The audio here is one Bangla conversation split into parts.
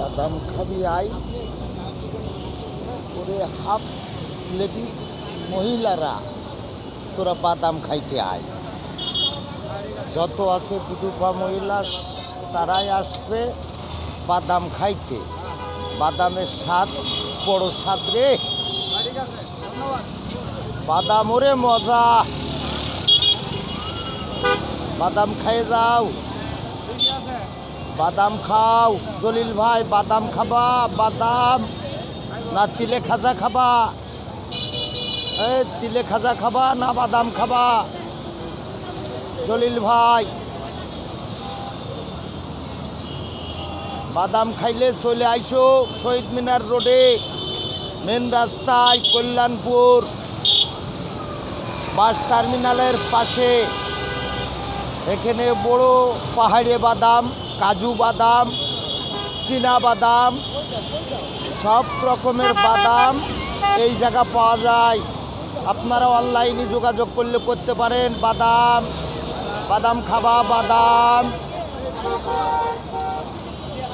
বাদাম খাবি আই করে হাফ লেডিস মহিলারা তোরা বাদাম খাইতে আয়। যত আছে বিধবা মহিলা তারাই আসবে বাদাম খাইতে। বাদামের স্বাদ বড় স্বাদ রে, বাদাম ওরে মজা। বাদাম খাইয়ে যাও, বাদাম খাও। জলিল ভাই বাদাম খাবা? বাদাম না তিলে খাজা খাবা? এই তিলে খাজা খাবা না বাদাম খাবা? জলিল ভাই বাদাম খাইলে চলে আইসো শহীদ মিনার রোডে, মেন রাস্তায়, কল্যাণপুর বাস টার্মিনালের পাশে। এখানে বড় পাহাড়ি বাদাম, কাজু বাদাম, চীনা বাদাম, সব রকমের বাদাম এই জায়গা পাওয়া যায়। আপনারা অনলাইনে যোগাযোগ করলে করতে পারেন। বাদাম বাদাম খাবা? বাদাম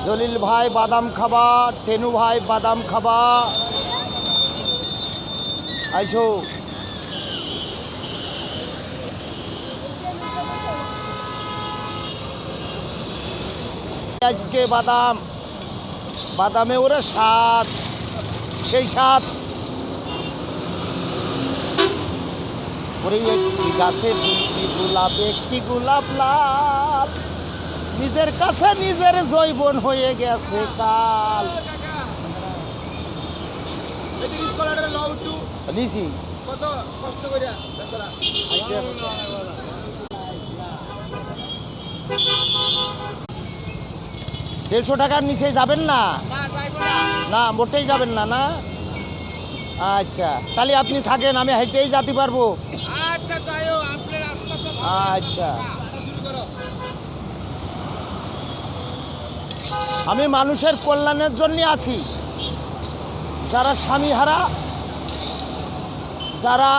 জলিল ভাই বাদাম খাবা? টেনু ভাই বাদাম খাবা? আইসো। আজকে বাদাম, বাদামে ওরে স্বাদ, সেই স্বাদ। ওরে একটি গাছে দুটি গোলাপ, একটি গোলাপ লাল, নিজের কাছে নিজের জৈবন হয়ে গেছে কাল। নিছি 150 টাকার নিচে যাবেন না? না মোটেই যাবেন না। না আচ্ছা, তাহলে আপনি থাকেন, আমি হেঁটেই যেতে পারবো। আচ্ছা, আমি মানুষের কল্যাণের জন্য আছি। যারা স্বামীহারা, যারা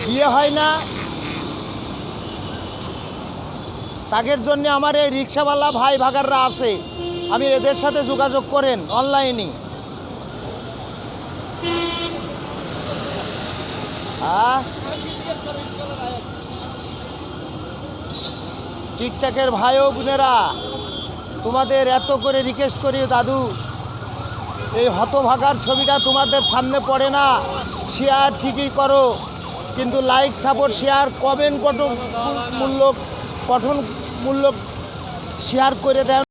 বিয়ে হয় না, তাদের জন্য আমার এই রিক্সাওয়ালা ভাই ভাগাররা আছে। আমি এদের সাথে যোগাযোগ করেন অনলাইনে। টিকটকের ভাই ও বোনেরা, তোমাদের এত করে রিকোয়েস্ট করি দাদু, এই হতভাগার ছবিটা তোমাদের সামনে পড়ে না, শেয়ার ঠিকই করো, কিন্তু লাইক সাপোর্ট শেয়ার কমেন্ট গঠনমূলক শেয়ার করে দেন।